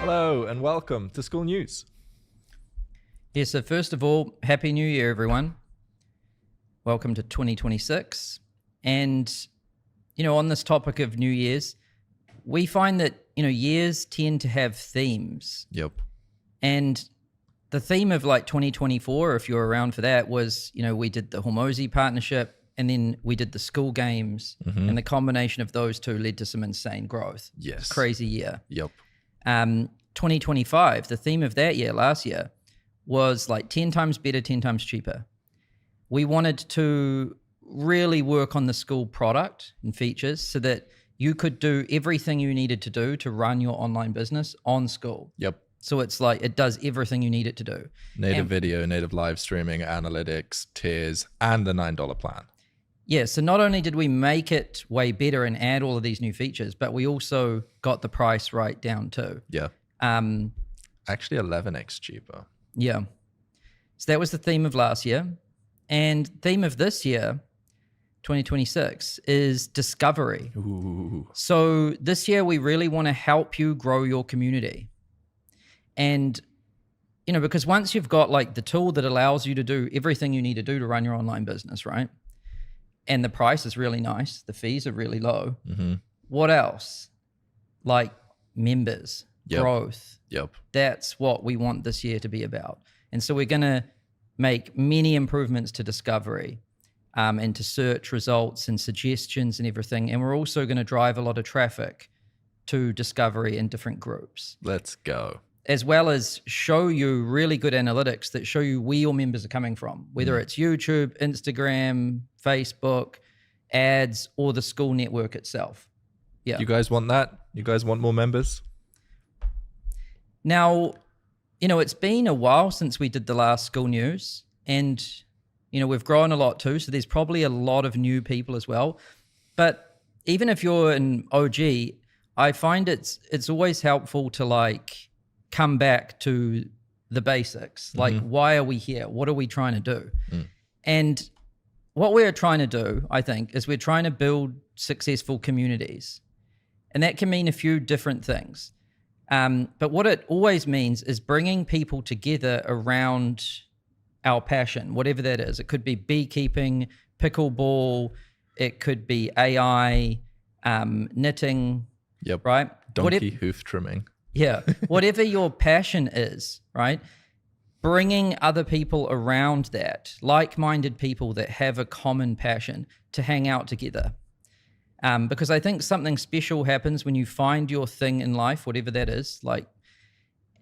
Hello and welcome to School News. Yeah, so first of all, Happy New Year, everyone. Welcome to 2026. And, on this topic of New Year's, we find that, years tend to have themes. Yep. And the theme of like 2024, if you're around for that, was, we did the Hormozy partnership and then we did the Skool Games. Mm-hmm. And the combination of those two led to some insane growth. Yes. Crazy year. Yep. 2025, the theme of that year, last year, was like 10 times better, 10 times cheaper. We wanted to really work on the Skool product and features so that you could do everything you needed to do to run your online business on Skool. Yep. So it's like it does everything you need it to do. Native video, native live streaming, analytics, tiers, and the $9 plan. Yeah, so not only did we make it way better and add all of these new features, but we also got the price right down too. Yeah. Actually 11x cheaper. Yeah. So that was the theme of last year. And theme of this year, 2026, is discovery. Ooh. So this year we really want to help you grow your community. And, because once you've got like the tool that allows you to do everything you need to do to run your online business, right? And the price is really nice. The fees are really low. Mm-hmm. What else? Like members, growth. Yep. That's what we want this year to be about. And so we're going to make many improvements to discovery and to search results and suggestions and everything. And we're also going to drive a lot of traffic to discovery in different groups. Let's go. As well as show you really good analytics that show you where your members are coming from, whether it's YouTube, Instagram, Facebook, ads, or the Skool network itself. Yeah. You guys want that? You guys want more members? Now, it's been a while since we did the last Skool News, and, we've grown a lot too, so there's probably a lot of new people as well. But even if you're an OG, I find it's always helpful to like come back to the basics. Like, why are we here? What are we trying to do? And what we're trying to do, I think, is we're trying to build successful communities. And that can mean a few different things. But what it always means is bringing people together around our passion, whatever that is. It could be beekeeping, pickleball, it could be AI, knitting, Yep. right? Donkey hoof trimming. Yeah, whatever your passion is, right? Bringing other people around that, like-minded people that have a common passion to hang out together. Because I think something special happens when you find your thing in life, whatever that is,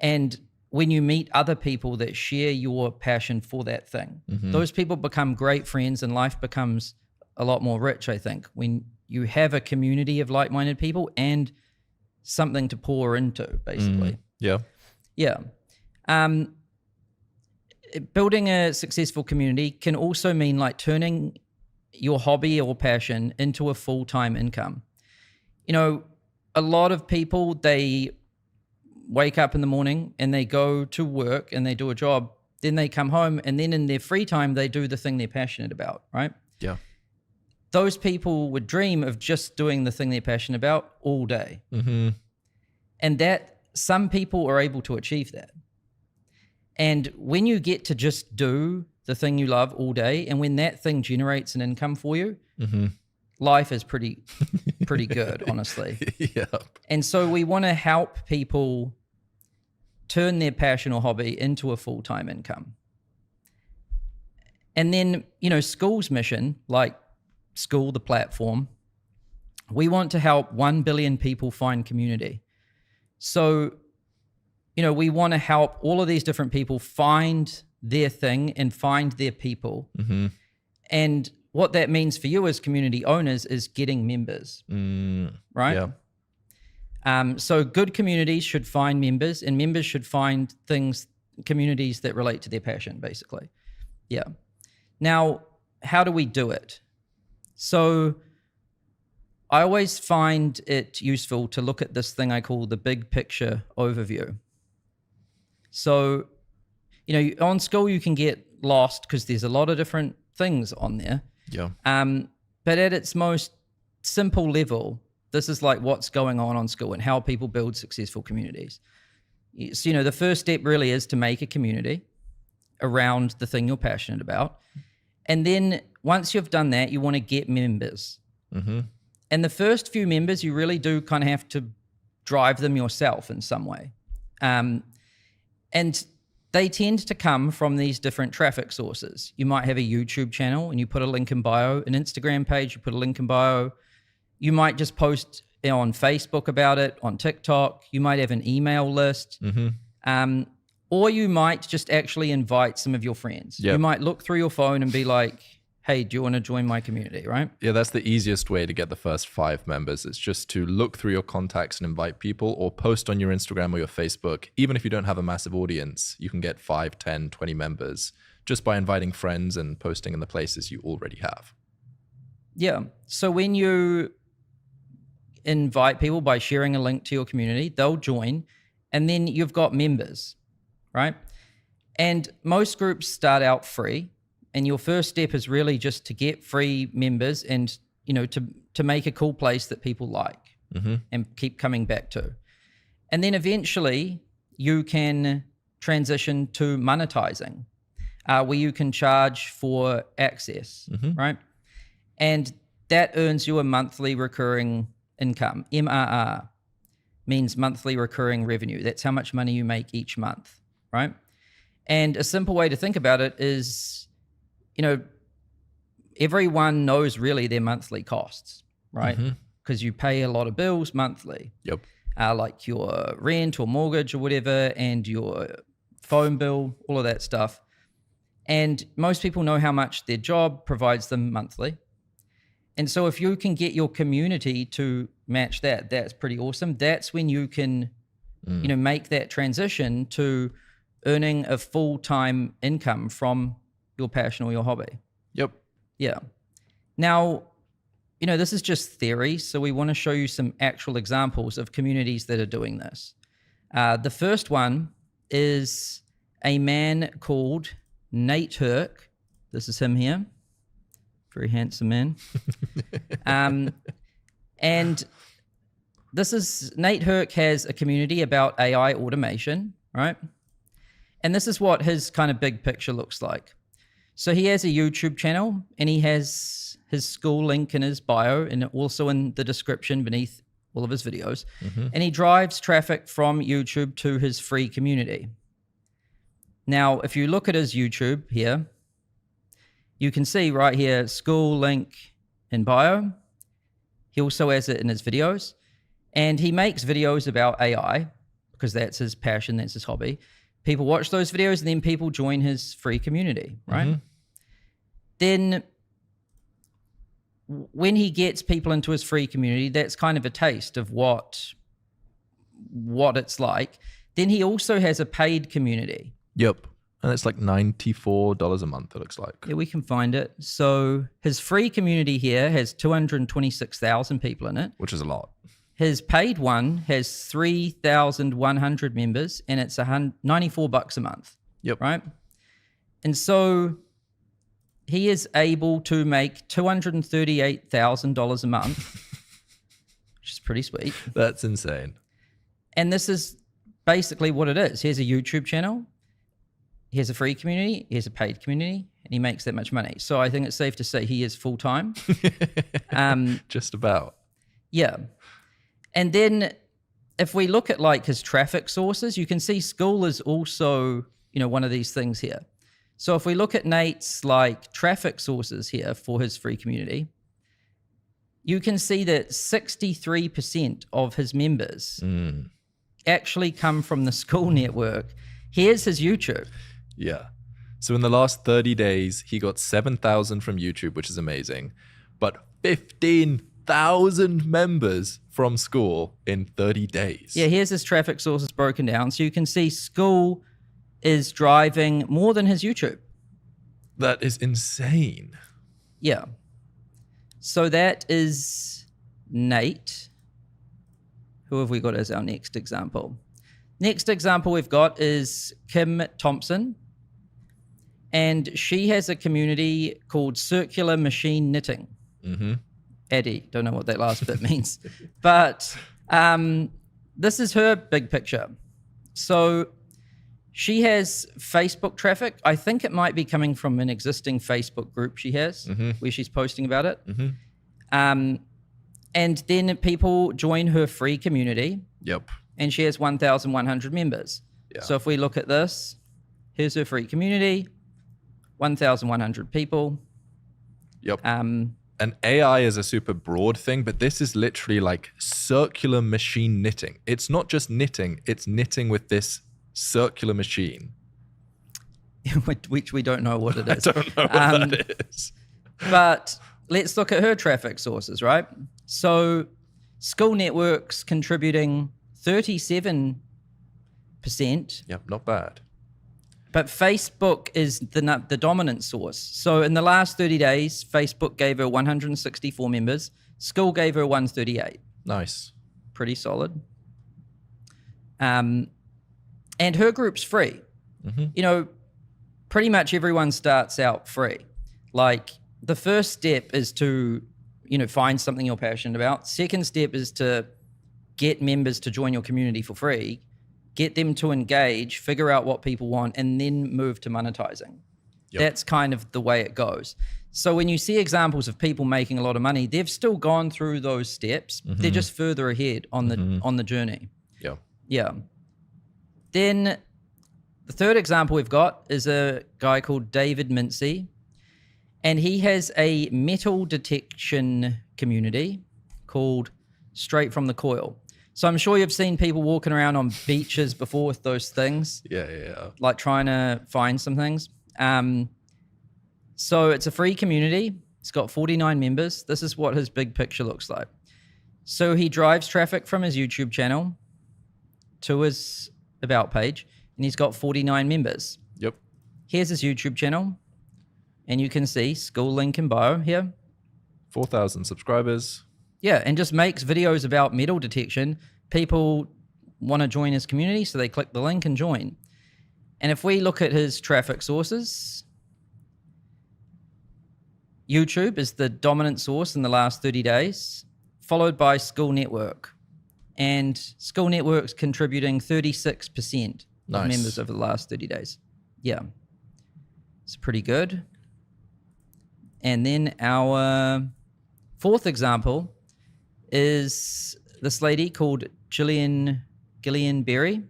and when you meet other people that share your passion for that thing. Those people become great friends and life becomes a lot more rich, I think, when you have a community of like-minded people and something to pour into, basically. Yeah. Yeah. Building a successful community can also mean like turning your hobby or passion into a full-time income. A lot of people, they wake up in the morning and they go to work and they do a job, then they come home and then in their free time, they do the thing they're passionate about, right? Yeah. Those people would dream of just doing the thing they're passionate about all day. And that some people are able to achieve that. And when you get to just do the thing you love all day, and when that thing generates an income for you, life is pretty good, honestly. Yep. And so we want to help people turn their passion or hobby into a full-time income. And then, Skool's mission, like Skool, the platform, we want to help 1 billion people find community. So, we want to help all of these different people find their thing and find their people. And what that means for you as community owners is getting members, right? Yeah. So good communities should find members and members should find communities that relate to their passion, basically. Yeah. Now, how do we do it? So I always find it useful to look at this thing I call the big picture overview. So, on Skool you can get lost because there's a lot of different things on there. Yeah. But at its most simple level, this is like what's going on Skool and how people build successful communities. So, the first step really is to make a community around the thing you're passionate about. And then once you've done that, you want to get members. Mm-hmm. And the first few members, you really do kind of have to drive them yourself in some way. And they tend to come from these different traffic sources. You might have a YouTube channel and you put a link in bio, an Instagram page, you put a link in bio. You might just post on Facebook about it, on TikTok. You might have an email list. Mm-hmm. Or you might just actually invite some of your friends. Yep. You might look through your phone and be like, hey, do you want to join my community, right? Yeah, that's the easiest way to get the first 5 members. It's just to look through your contacts and invite people, or post on your Instagram or your Facebook. Even if you don't have a massive audience, you can get 5, 10, 20 members just by inviting friends and posting in the places you already have. Yeah. So when you invite people by sharing a link to your community, they'll join, and then you've got members, right? And most groups start out free. And your first step is really just to get free members and, to make a cool place that people like and keep coming back to. And then eventually you can transition to monetizing, where you can charge for access, right? And that earns you a monthly recurring income. MRR means monthly recurring revenue. That's how much money you make each month, right? And a simple way to think about it is, everyone knows really their monthly costs, right? Because you pay a lot of bills monthly. Yep. Like your rent or mortgage or whatever, and your phone bill, all of that stuff. And most people know how much their job provides them monthly. And so if you can get your community to match that, that's pretty awesome. That's when you can, make that transition to earning a full-time income from your passion or your hobby. Yep. Yeah. Now, this is just theory, so we want to show you some actual examples of communities that are doing this. The first one is a man called Nate Herc. This is him here. Very handsome man. And this is, Nate Herc has a community about AI automation, right? And this is what his kind of big picture looks like. So he has a YouTube channel, and he has his Skool link in his bio and also in the description beneath all of his videos. And he drives traffic from YouTube to his free community. Now, if you look at his YouTube here, you can see right here, Skool link in bio. He also has it in his videos. And he makes videos about AI because that's his passion, that's his hobby. People watch those videos, and then people join his free community, right? Then when he gets people into his free community, that's kind of a taste of what it's like. Then he also has a paid community. Yep. And it's like $94 a month, it looks like. Yeah, we can find it. So his free community here has 226,000 people in it. Which is a lot. His paid one has 3,100 members, and it's $94 a month. Yep. Right? And so he is able to make $238,000 a month, which is pretty sweet. That's insane. And this is basically what it is. He has a YouTube channel. He has a free community. He has a paid community, and he makes that much money. So I think it's safe to say he is full-time. Just about. Yeah. And then if we look at like his traffic sources, you can see Skool is also, one of these things here. So if we look at Nate's like traffic sources here for his free community, you can see that 63% of his members actually come from the Skool network. Here's his YouTube. Yeah. So in the last 30 days, he got 7,000 from YouTube, which is amazing, but 15,000 members from Skool in 30 days. Yeah, here's his traffic sources broken down. So you can see Skool is driving more than his YouTube. That is insane. Yeah. So that is Nate. Who have we got as our next example? Next example we've got is Kim Thompson. And she has a community called Circular Machine Knitting. Eddie, don't know what that last bit means. But this is her big picture. So she has Facebook traffic. I think it might be coming from an existing Facebook group she has where she's posting about it. And then people join her free community. Yep. And she has 1,100 members. Yeah. So if we look at this, here's her free community, 1,100 people. Yep. And AI is a super broad thing, but this is literally like circular machine knitting. It's not just knitting, it's knitting with this circular machine. Which we don't know what it is. I don't know what that is. But let's look at her traffic sources, right? So Skool Network's contributing 37%. Yep, not bad. But Facebook is the dominant source. So in the last 30 days, Facebook gave her 164 members. Skool gave her 138. Nice. Pretty solid. And her group's free. You know, pretty much everyone starts out free. Like the first step is to, you know, find something you're passionate about. Second step is to get members to join your community for free. Get them to engage, figure out what people want, and then move to monetizing. Yep. That's kind of the way it goes. So when you see examples of people making a lot of money, they've still gone through those steps. They're just further ahead on the journey. Yeah. Yeah. Then the third example we've got is a guy called David Mincy, and he has a metal detection community called Straight from the Coil. So I'm sure you've seen people walking around on beaches before with those things. Yeah. Like trying to find some things. So it's a free community. It's got 49 members. This is what his big picture looks like. So he drives traffic from his YouTube channel to his About page, and he's got 49 members. Yep. Here's his YouTube channel, and you can see Skool link in bio here. 4,000 subscribers. Yeah, and just makes videos about metal detection. People want to join his community, so they click the link and join. And if we look at his traffic sources, YouTube is the dominant source in the last 30 days, followed by Skool Network. And Skool Network's contributing 36% of members over the last 30 days. Yeah. It's pretty good. And then our fourth example is this lady called Gillian Berry.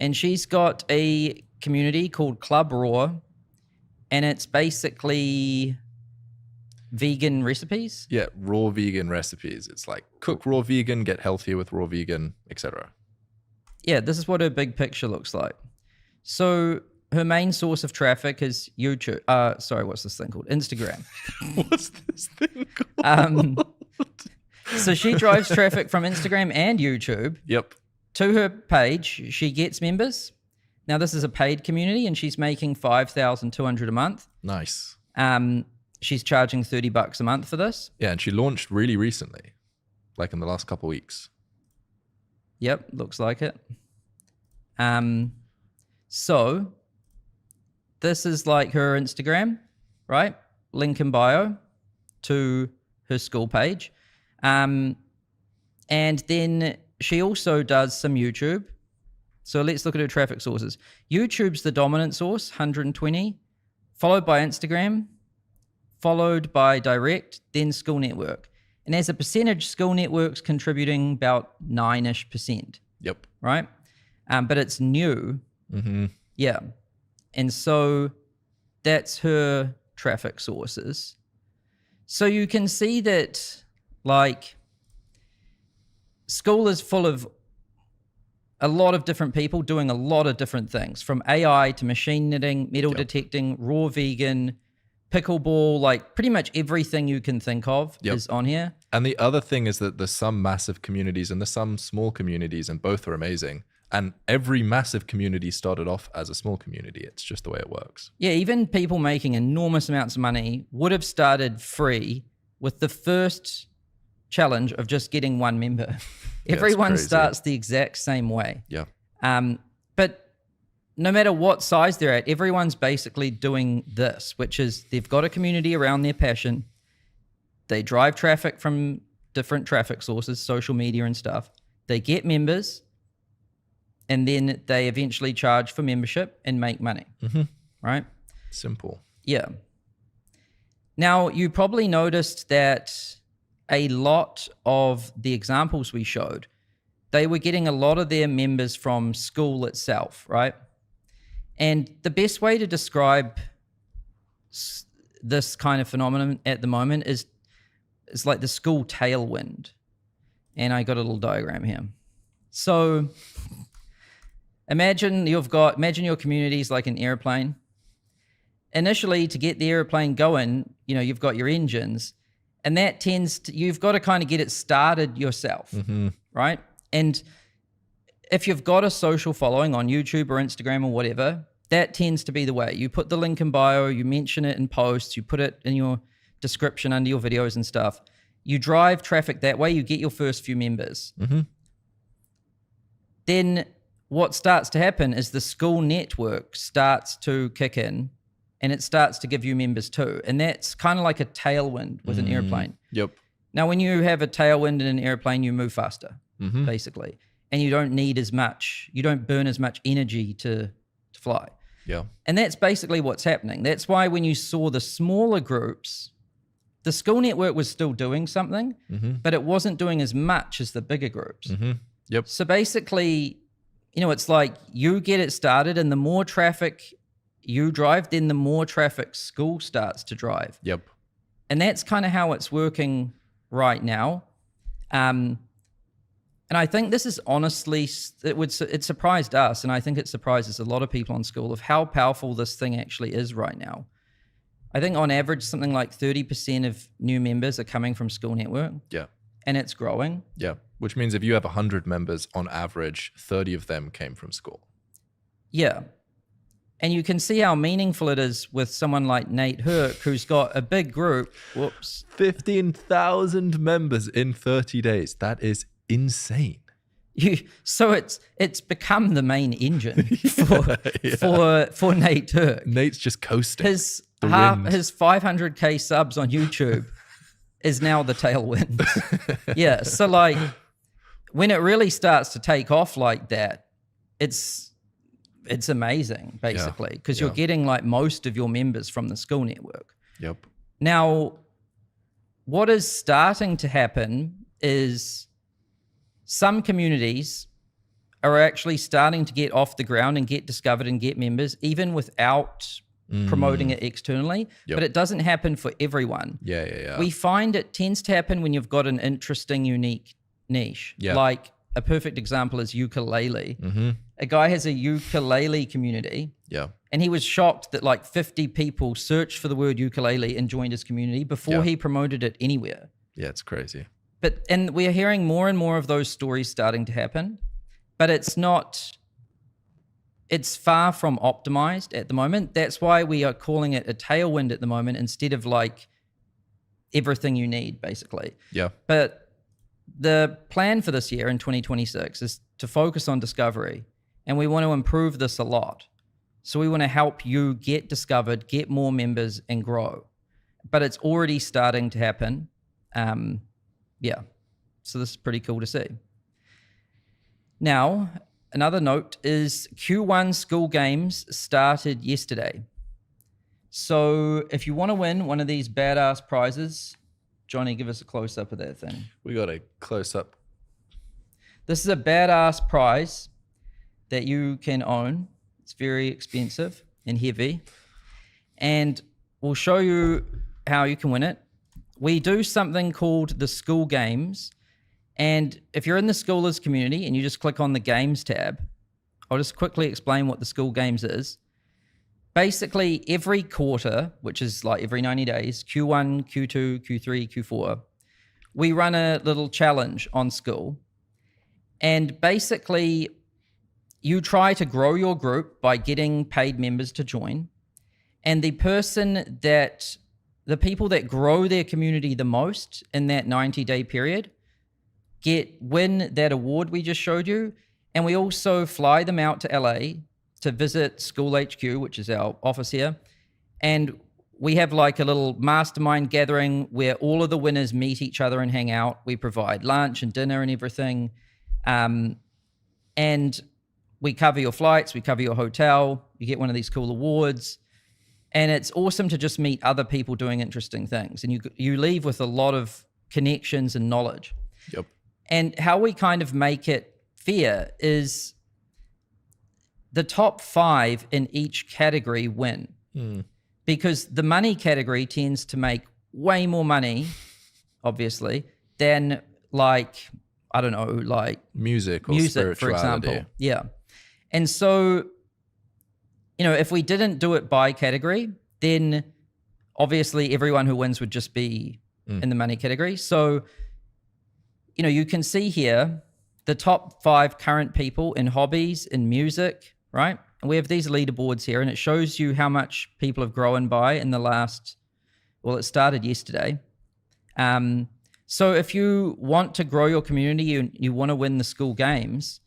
And she's got a community called Club Raw. And it's basically vegan recipes. Yeah, raw vegan recipes. It's like cook raw vegan, get healthier with raw vegan, etc. Yeah, this is what her big picture looks like. So her main source of traffic is YouTube. What's this thing called? Instagram. What's this thing called? So she drives traffic from Instagram and YouTube. Yep. To her page. She gets members. Now this is a paid community, and she's making $5,200 a month. Nice. She's charging $30 a month for this. Yeah, and she launched really recently, like in the last couple of weeks. Yep, looks like it. So this is like her Instagram, right? Link in bio to her Skool page. And then she also does some YouTube. So let's look at her traffic sources. YouTube's the dominant source, 120, followed by Instagram, followed by direct, then Skool Network. And as a percentage, Skool Network's contributing about 9-ish%. Yep. Right? But it's new. Mm-hmm. Yeah. And so that's her traffic sources. So you can see that, like, Skool is full of a lot of different people doing a lot of different things, from AI to machine knitting, metal detecting, raw vegan, pickleball, like pretty much everything you can think of is on here. And the other thing is that there's some massive communities and there's some small communities, and both are amazing. And every massive community started off as a small community. It's just the way it works. Yeah, even people making enormous amounts of money would have started free with the first challenge of just getting one member. Everyone starts the exact same way. Yeah. But no matter what size they're at, everyone's basically doing this, which is they've got a community around their passion. They drive traffic from different traffic sources, social media and stuff. They get members. and then they eventually charge for membership and make money, right? Simple. Yeah. Now, you probably noticed that a lot of the examples we showed, they were getting a lot of their members from Skool itself, right? And the best way to describe this kind of phenomenon at the moment is like the Skool tailwind. And I got a little diagram here. So imagine your community is like an airplane. Initially, to get the airplane going, you've got your engines, and that you've got to kind of get it started yourself, right? And if you've got a social following on YouTube or Instagram or whatever, that tends to be the way. You put the link in bio, you mention it in posts, you put it in your description under your videos and stuff. You drive traffic that way, you get your first few members. Then what starts to happen is the Skool network starts to kick in, and it starts to give you members too. And that's kind of like a tailwind with an airplane. Yep. Now, when you have a tailwind in an airplane, you move faster, basically. And you don't need as much, you don't burn as much energy to fly. Yeah. And that's basically what's happening. That's why when you saw the smaller groups, the Skool network was still doing something, but it wasn't doing as much as the bigger groups. Yep. So basically, it's like you get it started, and the more traffic you drive, then the more traffic Skool starts to drive. Yep. And that's kind of how it's working right now. And I think this is honestly, it surprised us, and I think it surprises a lot of people on Skool of how powerful this thing actually is right now. I think on average, something like 30% of new members are coming from Skool Network. Yeah. And it's growing. Yeah. Which means if you have 100 members, on average, 30 of them came from Skool. Yeah. And you can see how meaningful it is with someone like Nate Herc, who's got a big group. 15,000 members in 30 days. That is insane. So it's become the main engine for Nate Herc. Nate's just coasting. His 500K subs on YouTube is now the tailwind. Yeah. So like when it really starts to take off like that, it's amazing, basically, because you're getting like most of your members from the Skool network. Yep. Now, what is starting to happen is some communities are actually starting to get off the ground and get discovered and get members, even without promoting it externally. Yep. But it doesn't happen for everyone. Yeah. We find it tends to happen when you've got an interesting, unique niche. Yeah. Like a perfect example is ukulele. A guy has a ukulele community. Yeah. And he was shocked that like 50 people searched for the word ukulele and joined his community before he promoted it anywhere. Yeah, it's crazy. And we're hearing more and more of those stories starting to happen, but it's far from optimized at the moment. That's why we are calling it a tailwind at the moment instead of like everything you need, basically. Yeah. But the plan for this year in 2026 is to focus on discovery, and we want to improve this a lot. So we want to help you get discovered, get more members, and grow. But it's already starting to happen. So this is pretty cool to see. Now, another note is Q1 Skool Games started yesterday. So if you want to win one of these badass prizes, Johnny, give us a close-up of that thing. We got a close-up. This is a badass prize that you can own. It's very expensive and heavy. And we'll show you how you can win it. We do something called the Skool Games. And if you're in the Skoolers community and you just click on the Games tab, I'll just quickly explain what the Skool Games is. Basically, every quarter, which is like every 90 days, Q1, Q2, Q3, Q4, we run a little challenge on Skool. And basically, you try to grow your group by getting paid members to join. And the people that grow their community the most in that 90-day period win that award we just showed you. And we also fly them out to LA to visit Skool HQ, which is our office here. And we have like a little mastermind gathering where all of the winners meet each other and hang out. We provide lunch and dinner and everything. And we cover your flights, we cover your hotel, you get one of these cool awards. And it's awesome to just meet other people doing interesting things. And you leave with a lot of connections and knowledge. Yep. And how we kind of make it fair is the top 5 in each category win. Because the money category tends to make way more money, obviously, than like, I don't know, like music or spirituality, for example. Yeah. And so, you know, if we didn't do it by category, then obviously everyone who wins would just be in the money category. So, you know, you can see here the top 5 current people in hobbies, in music, right? And we have these leaderboards here, and it shows you how much people have grown by in the last, well, it started yesterday. So if you want to grow your community, you want to win the Skool Games,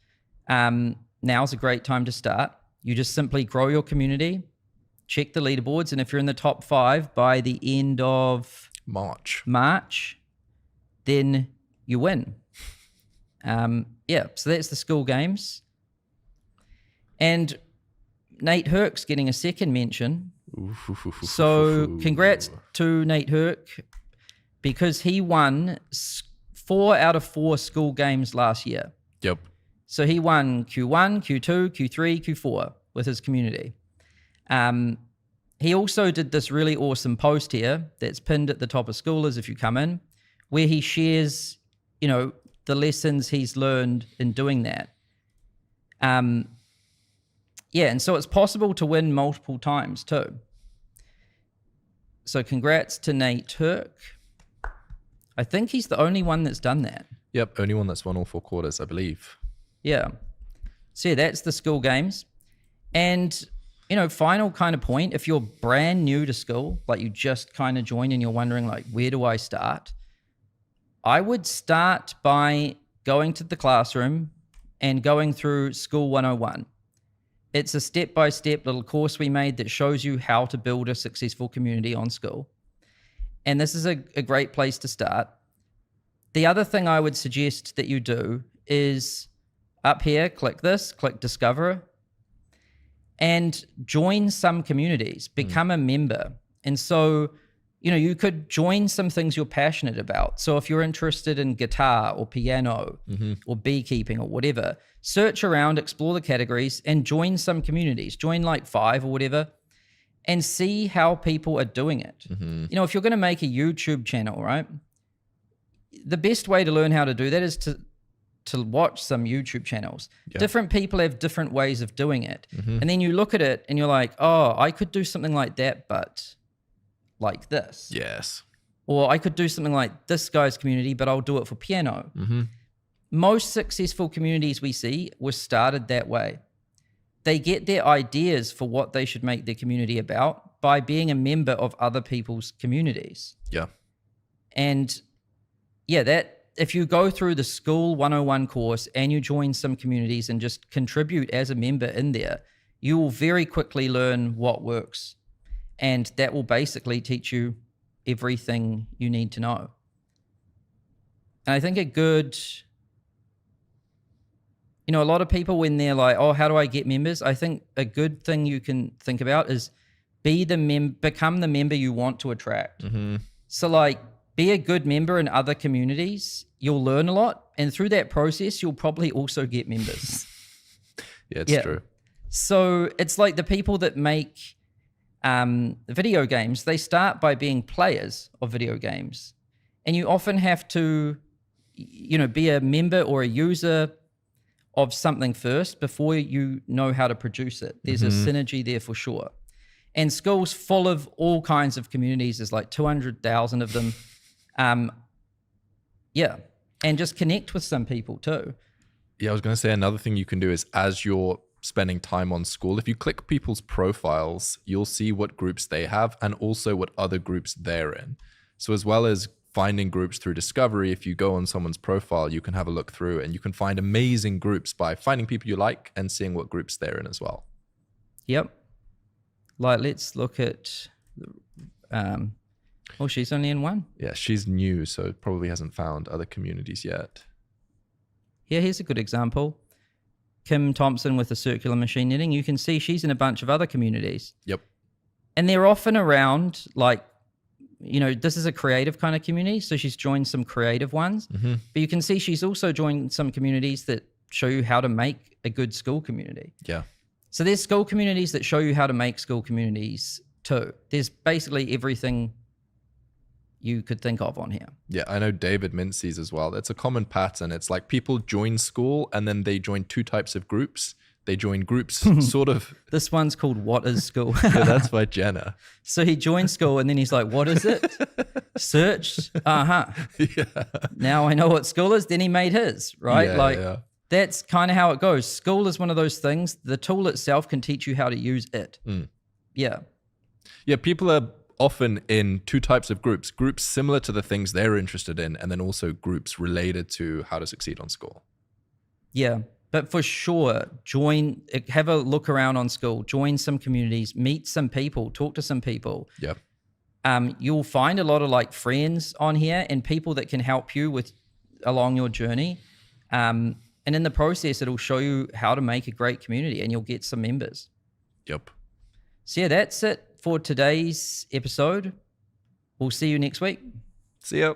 now's a great time to start. You just simply grow your community, check the leaderboards, and if you're in the top 5 by the end of March, then you win. Yeah, so that's the Skool Games. And Nate Herc's getting a second mention. So congrats to Nate Herc, because he won 4 out of 4 Skool Games last year. Yep. So he won Q1, Q2, Q3, Q4 with his community. He also did this really awesome post here that's pinned at the top of Schoolers if you come in, where he shares, you know, the lessons he's learned in doing that. Yeah, and so it's possible to win multiple times too. So congrats to Nate Herc. I think he's the only one that's done that. Yep, only one that's won all 4 quarters, I believe. Yeah. So yeah, that's the Skool Games. And, you know, final kind of point, if you're brand new to Skool, like you just kind of joined and you're wondering like, where do I start? I would start by going to the classroom and going through Skool 101. It's a step-by-step little course we made that shows you how to build a successful community on Skool. And this is a great place to start. The other thing I would suggest that you do is up here, click this, click Discover, and join some communities, become a member. And so, you know, you could join some things you're passionate about. So if you're interested in guitar or piano or beekeeping or whatever, search around, explore the categories, and join some communities. Join like 5 or whatever, and see how people are doing it. You know, if you're going to make a YouTube channel, right, the best way to learn how to do that is to watch some YouTube channels. Yeah. Different people have different ways of doing it. And then you look at it and you're like, oh, I could do something like that, but like this. Yes. Or I could do something like this guy's community, but I'll do it for piano. Most successful communities we see were started that way. They get their ideas for what they should make their community about by being a member of other people's communities. Yeah. And yeah, that if you go through the Skool 101 course and you join some communities and just contribute as a member in there, you will very quickly learn what works. And that will basically teach you everything you need to know. And I think a good, you know, a lot of people when they're like, oh, how do I get members? I think a good thing you can think about is become the member you want to attract. So like, be a good member in other communities. You'll learn a lot. And through that process, you'll probably also get members. Yeah, it's true. So it's like the people that make video games, they start by being players of video games. And you often have to, you know, be a member or a user of something first before you know how to produce it. There's a synergy there for sure. And Skool's full of all kinds of communities. There's like 200,000 of them. Yeah. And just connect with some people too. Yeah, I was going to say another thing you can do is as you're spending time on Skool, if you click people's profiles, you'll see what groups they have and also what other groups they're in. So as well as finding groups through discovery, if you go on someone's profile, you can have a look through and you can find amazing groups by finding people you like and seeing what groups they're in as well. Yep. Like, let's look at, oh, she's only in one. Yeah, she's new, so probably hasn't found other communities yet. Yeah, here's a good example. Kim Thompson with the circular machine knitting, you can see she's in a bunch of other communities. Yep. And they're often around like, this is a creative kind of community. So she's joined some creative ones. Mm-hmm. But you can see she's also joined some communities that show you how to make a good school community. Yeah. So there's school communities that show you how to make school communities too. There's basically everything you could think of on here. Yeah, I know David Mincy's as well. That's a common pattern. It's like people join Skool and then they join two types of groups. They join groups sort of. This one's called What is Skool? Yeah, that's by Jenna. So he joined Skool and then he's like, what is it? Searched. Yeah. Now I know what Skool is. Then he made his, right? Yeah. That's kind of how it goes. Skool is one of those things. The tool itself can teach you how to use it. Yeah. Yeah, people are often in two types of groups similar to the things they're interested in, and then also groups related to how to succeed on Skool. Yeah. But for sure, have a look around on Skool, join some communities, meet some people, talk to some people. Yep. You'll find a lot of like friends on here and people that can help you along your journey. And in the process, it'll show you how to make a great community and you'll get some members. Yep. So yeah, that's it for today's episode. We'll see you next week. See ya.